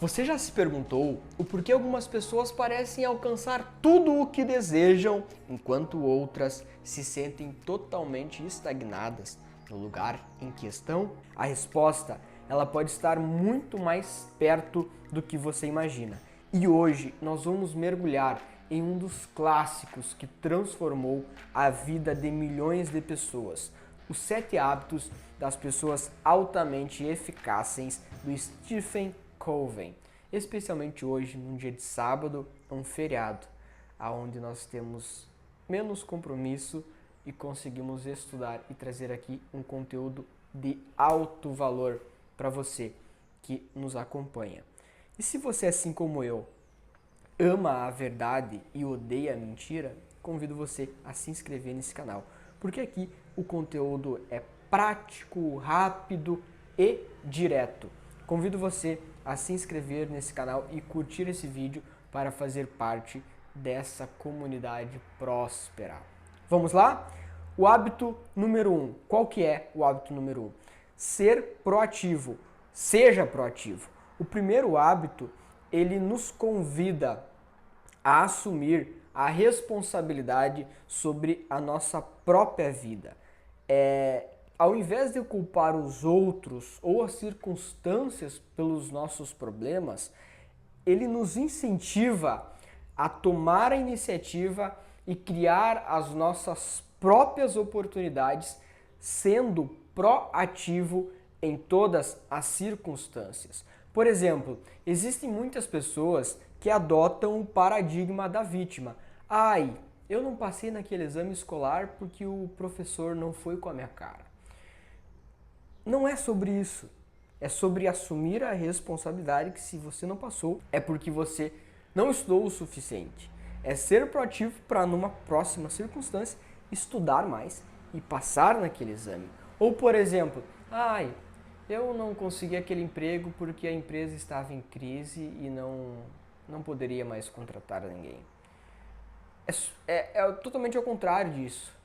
Você já se perguntou o porquê algumas pessoas parecem alcançar tudo o que desejam, enquanto outras se sentem totalmente estagnadas no lugar em que estão? A resposta, ela pode estar muito mais perto do que você imagina. E hoje nós vamos mergulhar em um dos clássicos que transformou a vida de milhões de pessoas. Os 7 hábitos das pessoas altamente eficazes do Stephen Covey, especialmente hoje, num dia de sábado, um feriado, onde nós temos menos compromisso e conseguimos estudar e trazer aqui um conteúdo de alto valor para você que nos acompanha. E se você, assim como eu, ama a verdade e odeia a mentira, convido você a se inscrever nesse canal, porque aqui o conteúdo é prático, rápido e direto. Convido você a se inscrever nesse canal e curtir esse vídeo para fazer parte dessa comunidade próspera. Vamos lá? O hábito número 1. Qual que é o hábito número 1? Ser proativo. Seja proativo. O primeiro hábito, ele nos convida a assumir a responsabilidade sobre a nossa própria vida. Ao invés de culpar os outros ou as circunstâncias pelos nossos problemas, ele nos incentiva a tomar a iniciativa e criar as nossas próprias oportunidades, sendo proativo em todas as circunstâncias. Por exemplo, existem muitas pessoas que adotam o paradigma da vítima. Ai, eu não passei naquele exame escolar porque o professor não foi com a minha cara. Não é sobre isso. É sobre assumir a responsabilidade que se você não passou, é porque você não estudou o suficiente. É ser proativo para numa próxima circunstância estudar mais e passar naquele exame. Ou, por exemplo, ai, eu não consegui aquele emprego porque a empresa estava em crise e não poderia mais contratar ninguém. É totalmente ao contrário disso.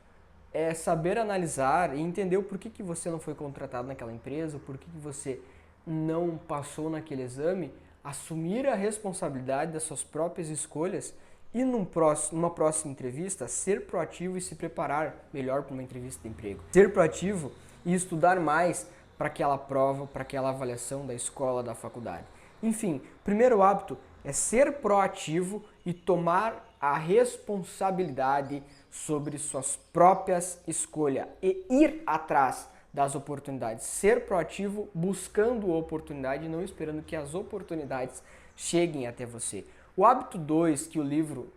É saber analisar e entender o porquê que você não foi contratado naquela empresa, o porquê que você não passou naquele exame, assumir a responsabilidade das suas próprias escolhas e numa próxima entrevista, ser proativo e se preparar melhor para uma entrevista de emprego. Ser proativo e estudar mais para aquela prova, para aquela avaliação da escola, da faculdade. Enfim, o primeiro hábito é ser proativo e tomar a responsabilidade sobre suas próprias escolhas e ir atrás das oportunidades. Ser proativo buscando oportunidade e não esperando que as oportunidades cheguem até você. O hábito 2 que o livro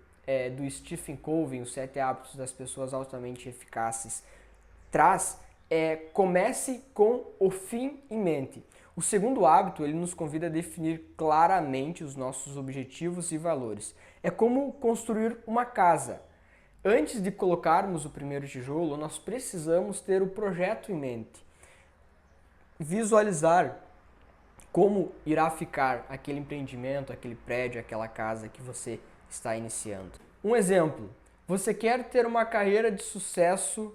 do Stephen Covey, Os 7 Hábitos das Pessoas Altamente Eficazes, traz comece com o fim em mente. O segundo hábito, ele nos convida a definir claramente os nossos objetivos e valores. É como construir uma casa. Antes de colocarmos o primeiro tijolo, nós precisamos ter o projeto em mente. Visualizar como irá ficar aquele empreendimento, aquele prédio, aquela casa que você está iniciando. Um exemplo, você quer ter uma carreira de sucesso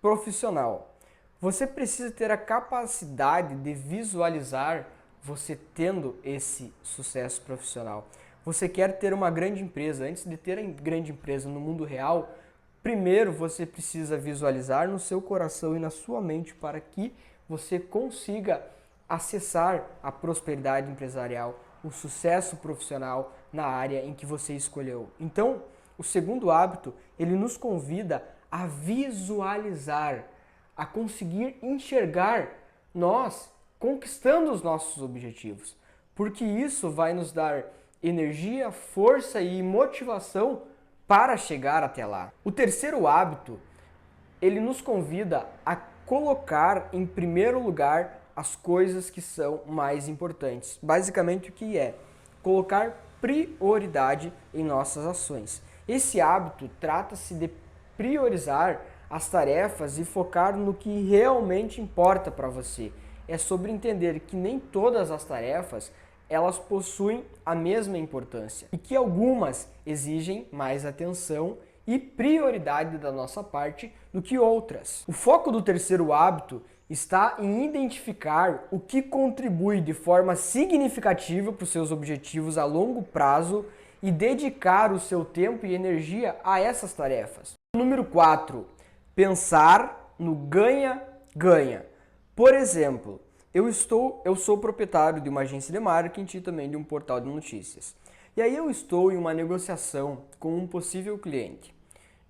profissional. Você precisa ter a capacidade de visualizar você tendo esse sucesso profissional. Você quer ter uma grande empresa. Antes de ter a grande empresa no mundo real, primeiro você precisa visualizar no seu coração e na sua mente para que você consiga acessar a prosperidade empresarial, o sucesso profissional na área em que você escolheu. Então, o segundo hábito, ele nos convida a visualizar, a conseguir enxergar nós conquistando os nossos objetivos, porque isso vai nos dar energia, força e motivação para chegar até lá. O terceiro hábito, ele nos convida a colocar em primeiro lugar as coisas que são mais importantes. Basicamente o que é? Colocar prioridade em nossas ações. Esse hábito trata-se de priorizar as tarefas e focar no que realmente importa para você. É sobre entender que nem todas as tarefas elas possuem a mesma importância e que algumas exigem mais atenção e prioridade da nossa parte do que outras. O foco do terceiro hábito, está em identificar o que contribui de forma significativa para os seus objetivos a longo prazo e dedicar o seu tempo e energia a essas tarefas. Número 4. Pensar no ganha-ganha. Por exemplo, eu sou proprietário de uma agência de marketing e também de um portal de notícias. E aí eu estou em uma negociação com um possível cliente.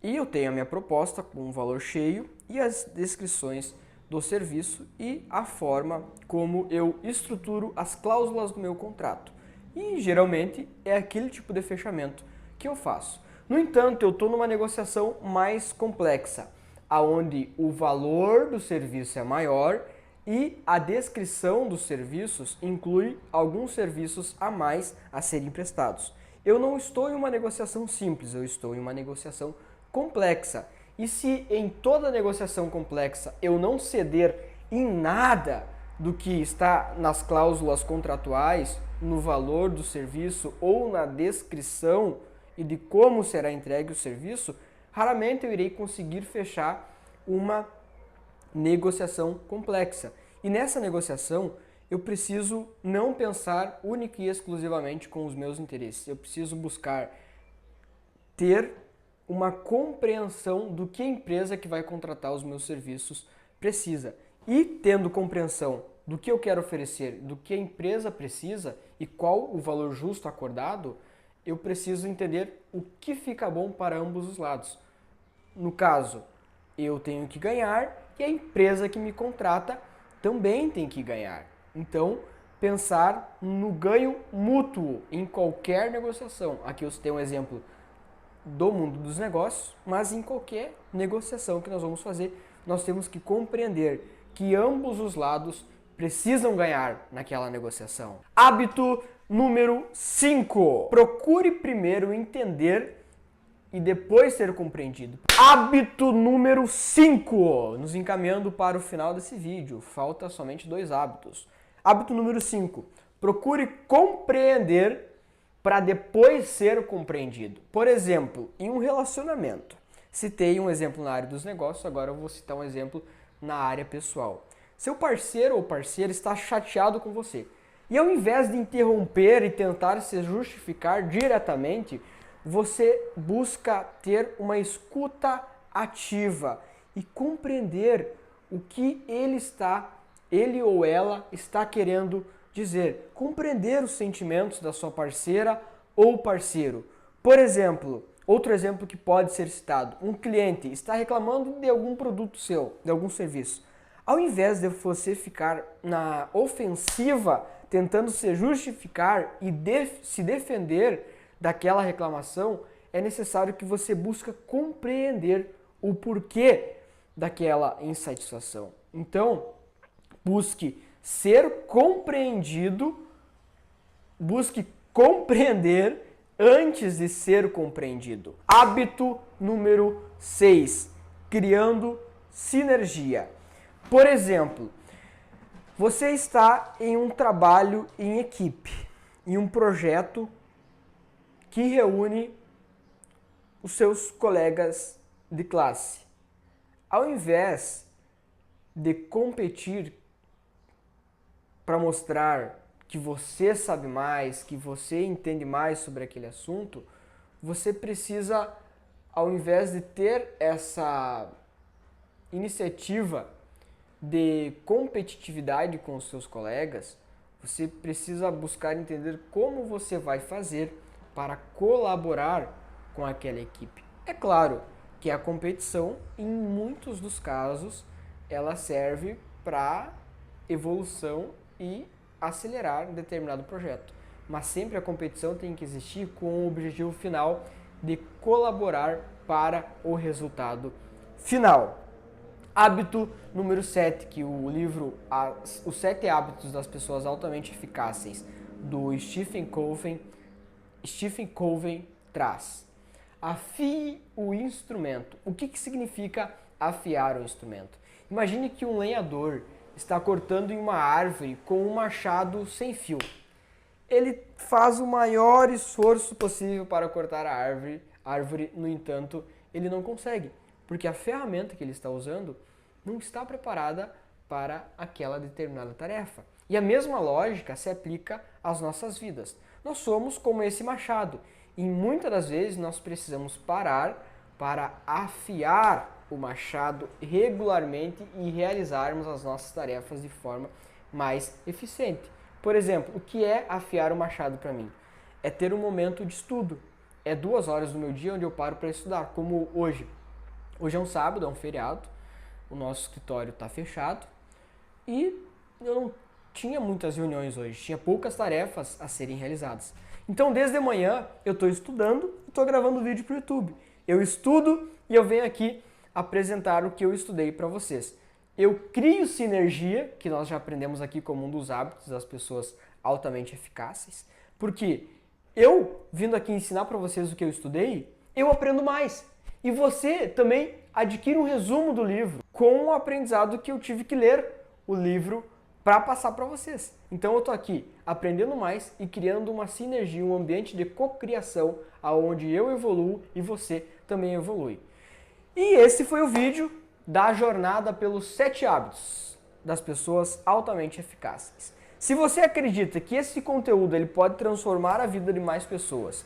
E eu tenho a minha proposta com um valor cheio e as descrições do serviço e a forma como eu estruturo as cláusulas do meu contrato. E geralmente é aquele tipo de fechamento que eu faço. No entanto, eu estou numa negociação mais complexa, onde o valor do serviço é maior e a descrição dos serviços inclui alguns serviços a mais a serem prestados. Eu não estou em uma negociação simples, eu estou em uma negociação complexa. E se em toda negociação complexa eu não ceder em nada do que está nas cláusulas contratuais, no valor do serviço ou na descrição e de como será entregue o serviço, raramente eu irei conseguir fechar uma negociação complexa. E nessa negociação eu preciso não pensar única e exclusivamente com os meus interesses. Eu preciso buscar ter uma compreensão do que a empresa que vai contratar os meus serviços precisa. E tendo compreensão do que eu quero oferecer, do que a empresa precisa e qual o valor justo acordado, eu preciso entender o que fica bom para ambos os lados. No caso, eu tenho que ganhar e a empresa que me contrata também tem que ganhar. Então, pensar no ganho mútuo em qualquer negociação. Aqui eu tenho um exemplo do mundo dos negócios, mas em qualquer negociação que nós vamos fazer, nós temos que compreender que ambos os lados precisam ganhar naquela negociação. Hábito número 5. Procure primeiro entender e depois ser compreendido. Hábito número 5. Nos encaminhando para o final desse vídeo. Falta somente 2 hábitos. Hábito número 5. Procure compreender para depois ser compreendido. Por exemplo, em um relacionamento. Citei um exemplo na área dos negócios, agora eu vou citar um exemplo na área pessoal. Seu parceiro ou parceira está chateado com você. E ao invés de interromper e tentar se justificar diretamente, você busca ter uma escuta ativa e compreender o que ele ou ela está querendo dizer. Compreender os sentimentos da sua parceira ou parceiro. Por exemplo, outro exemplo que pode ser citado, um cliente está reclamando de algum produto seu, de algum serviço. Ao invés de você ficar na ofensiva, tentando se justificar e se defender daquela reclamação, é necessário que você busque compreender o porquê daquela insatisfação. Então, busque ser compreendido, busque compreender antes de ser compreendido. Hábito número 6. Criando sinergia. Por exemplo, você está em um trabalho em equipe, em um projeto que reúne os seus colegas de classe. Ao invés de competir para mostrar que você sabe mais, que você entende mais sobre aquele assunto, você precisa, ao invés de ter essa iniciativa de competitividade com os seus colegas, você precisa buscar entender como você vai fazer para colaborar com aquela equipe. É claro que a competição, em muitos dos casos, ela serve para evolução e acelerar um determinado projeto. Mas sempre a competição tem que existir com o objetivo final de colaborar para o resultado final. Hábito número 7, que o livro Os 7 Hábitos das Pessoas Altamente Eficazes, do Stephen Covey traz. Afie o instrumento. O que significa afiar o instrumento? Imagine que um lenhador está cortando em uma árvore com um machado sem fio. Ele faz o maior esforço possível para cortar a árvore, no entanto, ele não consegue, porque a ferramenta que ele está usando não está preparada para aquela determinada tarefa. E a mesma lógica se aplica às nossas vidas. Nós somos como esse machado e muitas das vezes nós precisamos parar para afiar o machado regularmente e realizarmos as nossas tarefas de forma mais eficiente. Por exemplo, o que é afiar o machado para mim? É ter um momento de estudo. É 2 horas do meu dia onde eu paro para estudar, como hoje. Hoje é um sábado, é um feriado, o nosso escritório está fechado e eu não tinha muitas reuniões hoje, tinha poucas tarefas a serem realizadas. Então, desde manhã, eu estou estudando e estou gravando vídeo para o YouTube. Eu estudo e eu venho aqui apresentar o que eu estudei para vocês. Eu crio sinergia, que nós já aprendemos aqui como um dos hábitos das pessoas altamente eficazes, porque eu, vindo aqui ensinar para vocês o que eu estudei, eu aprendo mais. E você também adquire um resumo do livro com o aprendizado que eu tive que ler o livro para passar para vocês. Então eu estou aqui aprendendo mais e criando uma sinergia, um ambiente de cocriação onde eu evoluo e você também evolui. E esse foi o vídeo da jornada pelos 7 hábitos das pessoas altamente eficazes. Se você acredita que esse conteúdo ele pode transformar a vida de mais pessoas,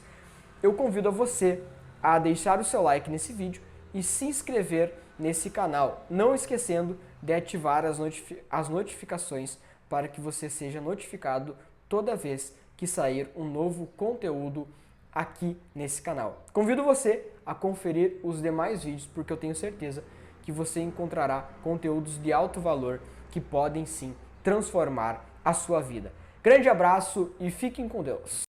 eu convido a você a deixar o seu like nesse vídeo e se inscrever nesse canal, não esquecendo de ativar as notificações para que você seja notificado toda vez que sair um novo conteúdo aqui nesse canal. Convido você a conferir os demais vídeos porque eu tenho certeza que você encontrará conteúdos de alto valor que podem sim transformar a sua vida. Grande abraço e fiquem com Deus!